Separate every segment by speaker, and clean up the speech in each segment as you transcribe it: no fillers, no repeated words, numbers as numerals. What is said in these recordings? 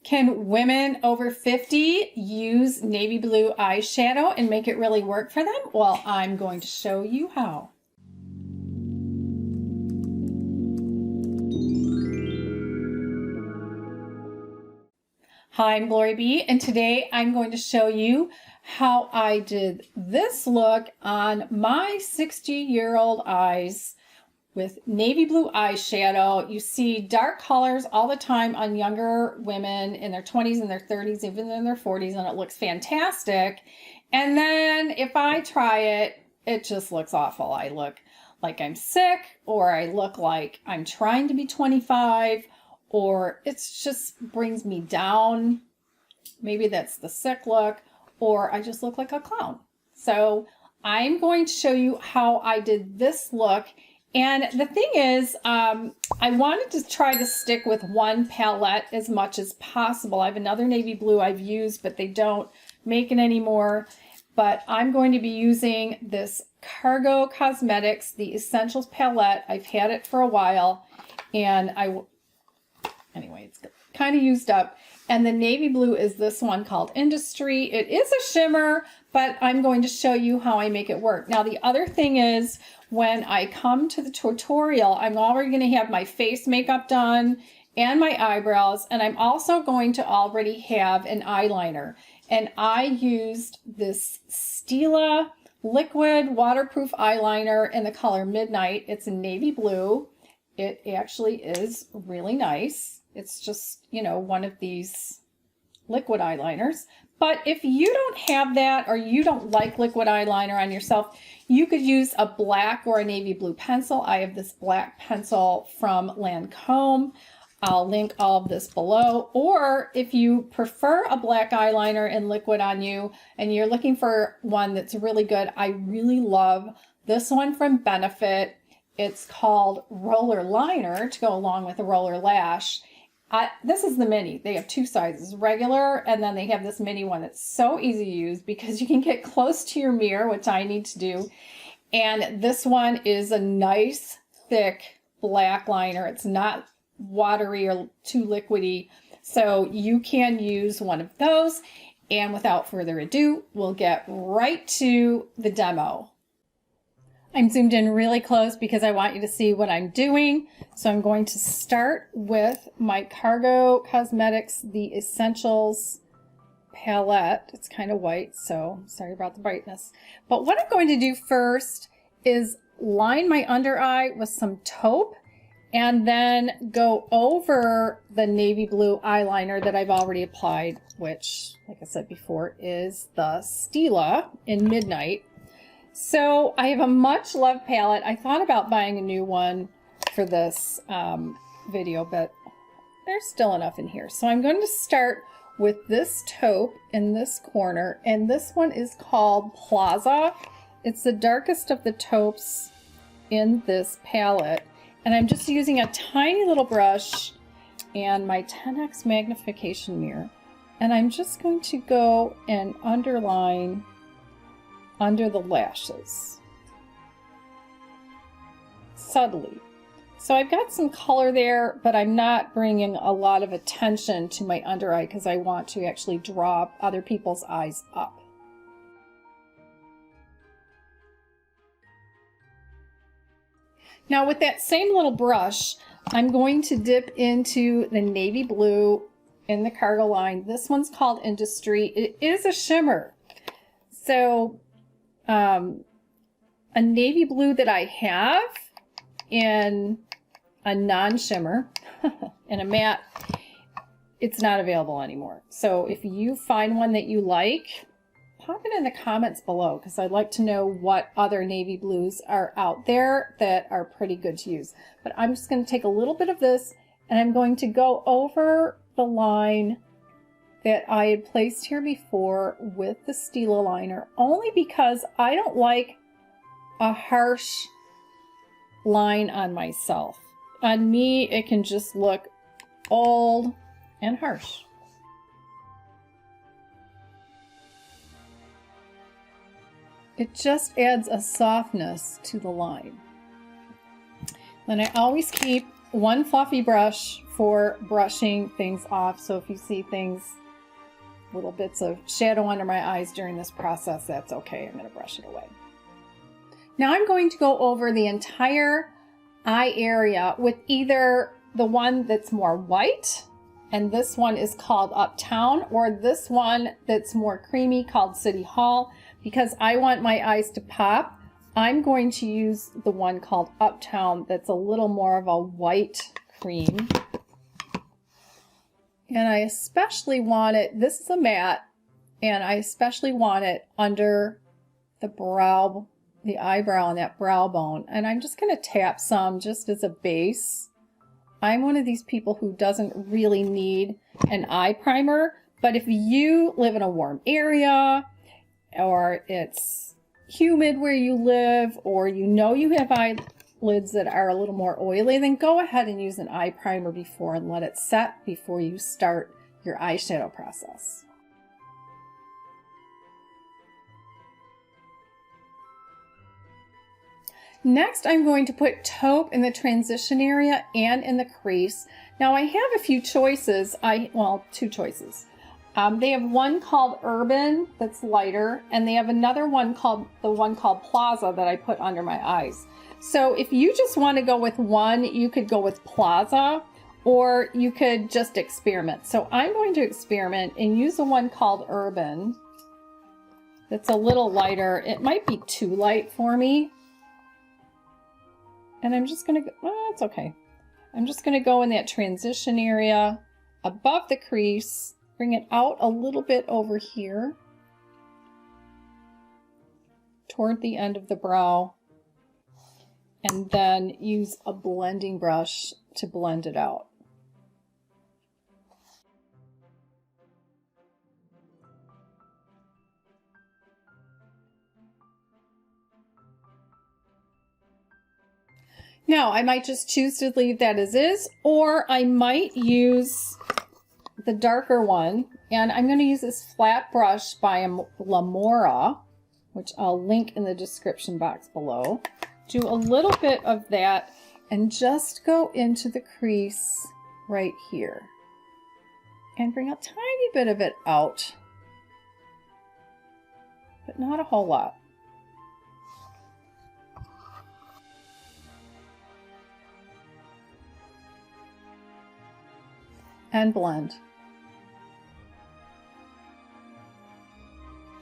Speaker 1: Can women over 50 use navy blue eyeshadow and make it really work for them? Well, I'm going to show you how. Hi, I'm GloryB, and today I'm going to show you how I did this look on my 60-year-old eyes with navy blue eyeshadow. You see dark colors all the time on younger women in their 20s and their 30s, even in their 40s, and it looks fantastic. And then if I try it, it just looks awful. I look like I'm sick, or I look like I'm trying to be 25, or it just brings me down. Maybe that's the sick look, or I just look like a clown. So I'm going to show you how I did this look. And the thing is, I wanted to try to stick with one palette as much as possible. I have another navy blue I've used, but they don't make it anymore. But I'm going to be using this Cargo Cosmetics, the Essentials palette. I've had it for a while, and anyway, it's kind of used up. And the navy blue is this one called Industry. It is a shimmer, but I'm going to show you how I make it work. Now, the other thing is, when I come to the tutorial, I'm already going to have my face makeup done and my eyebrows, and I'm also going to already have an eyeliner. And I used this Stila liquid waterproof eyeliner in the color Midnight. It's in navy blue. It actually is really nice. It's just, you know, one of these liquid eyeliners. But if you don't have that, or you don't like liquid eyeliner on yourself, you could use a black or a navy blue pencil. I have this black pencil from Lancome. I'll link all of this below. Or if you prefer a black eyeliner and liquid on you, and you're looking for one that's really good, I really love this one from Benefit. It's called Roller Liner to go along with a roller lash. This is the mini. They have two sizes, regular, and then they have this mini one. It's so easy to use because you can get close to your mirror, which I need to do. And this one is a nice, thick black liner. It's not watery or too liquidy, so you can use one of those. And without further ado, we'll get right to the demo. I'm zoomed in really close because I want you to see what I'm doing. So I'm going to start with my Cargo Cosmetics, the Essentials palette. It's kind of white, so sorry about the brightness. But what I'm going to do first is line my under eye with some taupe, and then go over the navy blue eyeliner that I've already applied, which, like I said before, is the Stila in Midnight. So I have a much loved palette. I thought about buying a new one for this video, but there's still enough in here. So I'm going to start with this taupe in this corner, and this one is called Plaza. It's the darkest of the taupes in this palette, and I'm just using a tiny little brush and my 10x magnification mirror, and I'm just going to go and underline under the lashes subtly. So I've got some color there, but I'm not bringing a lot of attention to my under eye because I want to actually draw other people's eyes up. Now with that same little brush, I'm going to dip into the navy blue in the Cargo line. This one's called Industry. It is a shimmer. So a navy blue that I have in a non-shimmer in a matte, it's not available anymore. So if you find one that you like, pop it in the comments below, because I'd like to know what other navy blues are out there that are pretty good to use. But I'm just going to take a little bit of this, and I'm going to go over the line that I had placed here before with the Stila liner, only because I don't like a harsh line on myself. On me, it can just look old and harsh. It just adds a softness to the line. Then I always keep one fluffy brush for brushing things off. So if you see things, little bits of shadow under my eyes during this process, that's okay. I'm going to brush it away. Now I'm going to go over the entire eye area with either the one that's more white, and this one is called Uptown, or this one that's more creamy called City Hall. Because I want my eyes to pop, I'm going to use the one called Uptown that's a little more of a white cream. And I especially want it, this is a matte, and I especially want it under the brow, the eyebrow and that brow bone. And I'm just going to tap some just as a base. I'm one of these people who doesn't really need an eye primer, but if you live in a warm area, or it's humid where you live, or you know you have eyelids that are a little more oily, then go ahead and use an eye primer before and let it set before you start your eyeshadow process. Next, I'm going to put taupe in the transition area and in the crease. Now I have a few choices. Well, two choices. They have one called Urban that's lighter, and they have another one called Plaza that I put under my eyes. So if you just want to go with one, you could go with Plaza, or you could just experiment. So I'm going to experiment and use the one called Urban. That's a little lighter. It might be too light for me. And I'm just going to go, well, it's okay. I'm just going to go in that transition area above the crease, bring it out a little bit over here toward the end of the brow, and then use a blending brush to blend it out. Now, I might just choose to leave that as is, or I might use the darker one, and I'm going to use this flat brush by Lamora, which I'll link in the description box below. Do a little bit of that and just go into the crease right here and bring a tiny bit of it out, but not a whole lot. And blend.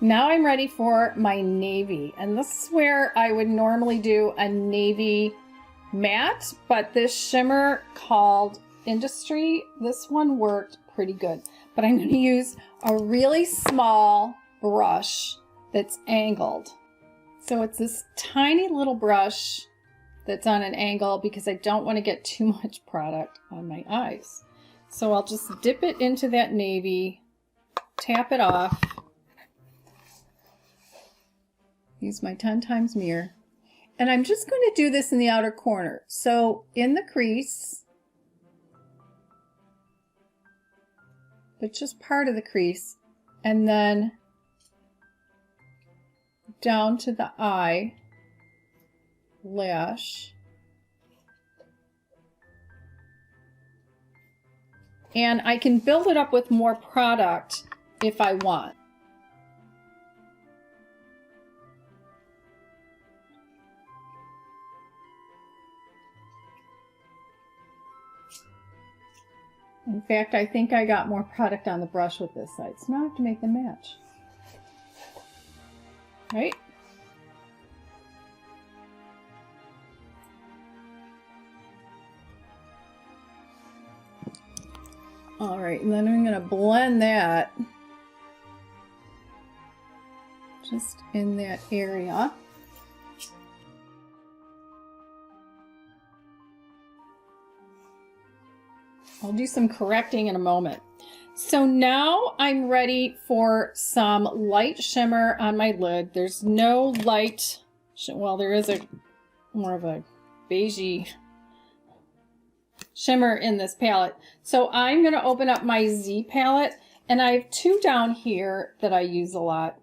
Speaker 1: Now I'm ready for my navy, and this is where I would normally do a navy matte, but this shimmer called Industry, this one worked pretty good. But I'm going to use a really small brush that's angled. So it's this tiny little brush that's on an angle because I don't want to get too much product on my eyes. So I'll just dip it into that navy, tap it off, use my 10 times mirror, and I'm just going to do this in the outer corner. So in the crease, but just part of the crease, and then down to the eye lash. And I can build it up with more product if I want. In fact, I think I got more product on the brush with this side, so now I have to make them match. Right? All right, and then I'm going to blend that just in that area. I'll do some correcting in a moment. So now I'm ready for some light shimmer on my lid. There's no light, well, there is a more of a beigey shimmer in this palette. So I'm going to open up my Z palette, and I have two down here that I use a lot.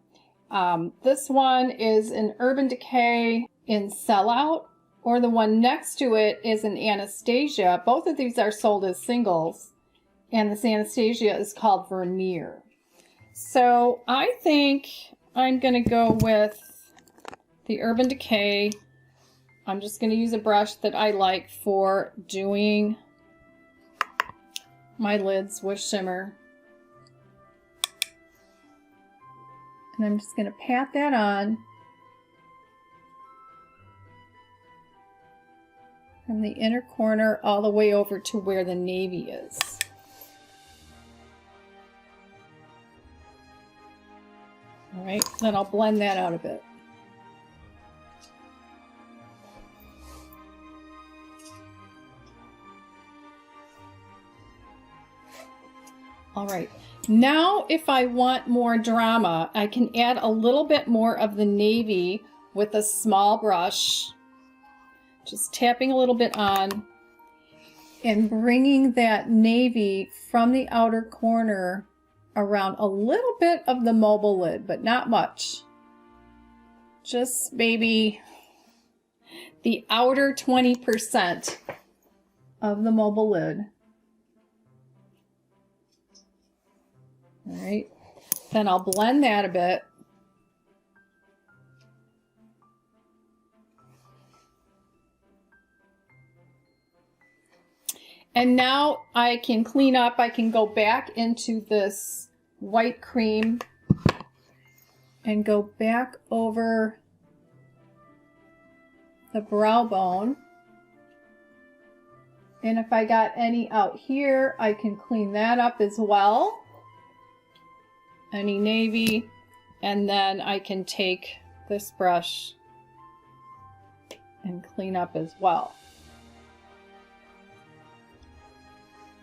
Speaker 1: This one is an Urban Decay in Sellout, or the one next to it is an Anastasia. Both of these are sold as singles, and this Anastasia is called Vernier. So I think I'm going to go with the Urban Decay. I'm just going to use a brush that I like for doing my lids with shimmer. And I'm just going to pat that on from the inner corner all the way over to where the navy is. All right, then I'll blend that out a bit. All right, now if I want more drama, I can add a little bit more of the navy with a small brush. Just tapping a little bit on and bringing that navy from the outer corner around a little bit of the mobile lid, but not much. Just maybe the outer 20% of the mobile lid. All right, then I'll blend that a bit. And now I can clean up. I can go back into this white cream and go back over the brow bone. And if I got any out here, I can clean that up as well. Any navy. And then I can take this brush and clean up as well.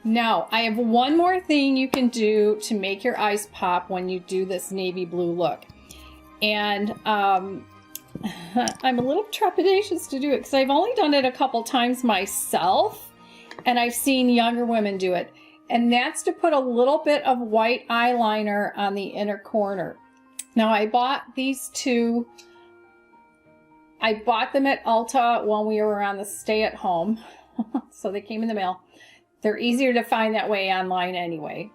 Speaker 1: Now, I have one more thing you can do to make your eyes pop when you do this navy blue look. And I'm a little trepidatious to do it because I've only done it a couple times myself, and I've seen younger women do it. And that's to put a little bit of white eyeliner on the inner corner. Now, I bought these two. I bought them at Ulta when we were on the stay-at-home, so they came in the mail. They're easier to find that way online anyway.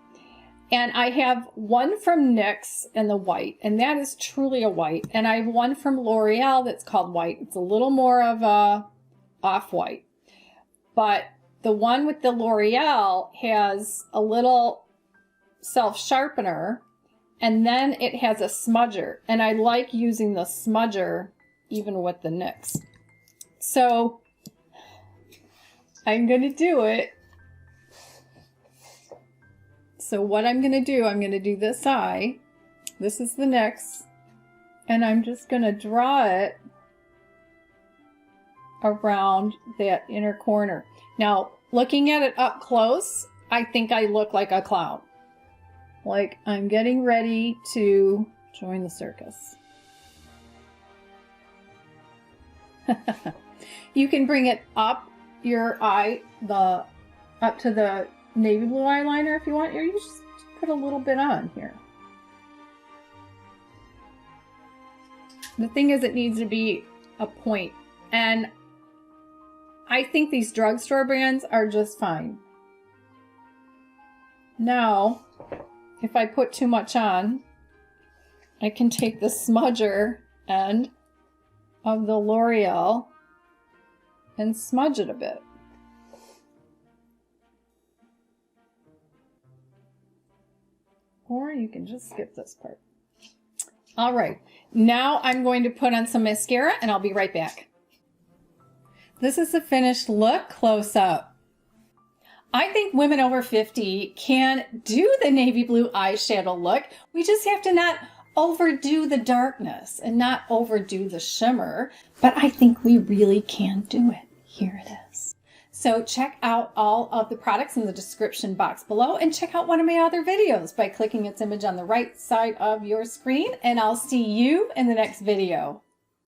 Speaker 1: And I have one from NYX in the white, and that is truly a white. And I have one from L'Oreal that's called white. It's a little more of a off-white. But the one with the L'Oreal has a little self-sharpener, and then it has a smudger. And I like using the smudger even with the NYX. So I'm going to do it. So what I'm going to do this eye. This is the NYX. And I'm just going to draw it around that inner corner. Now, looking at it up close, I think I look like a clown. Like I'm getting ready to join the circus. You can bring it up your eye, up to the navy blue eyeliner if you want. You just put a little bit on here. The thing is, it needs to be a point, and I think these drugstore brands are just fine. Now, if I put too much on, I can take the smudger end of the L'Oreal and smudge it a bit. Or you can just skip this part. All right, now I'm going to put on some mascara and I'll be right back. This is the finished look close up. I think women over 50 can do the navy blue eyeshadow look. We just have to not overdo the darkness and not overdo the shimmer, but I think we really can do it. Here it is. So check out all of the products in the description box below, and check out one of my other videos by clicking its image on the right side of your screen, and I'll see you in the next video.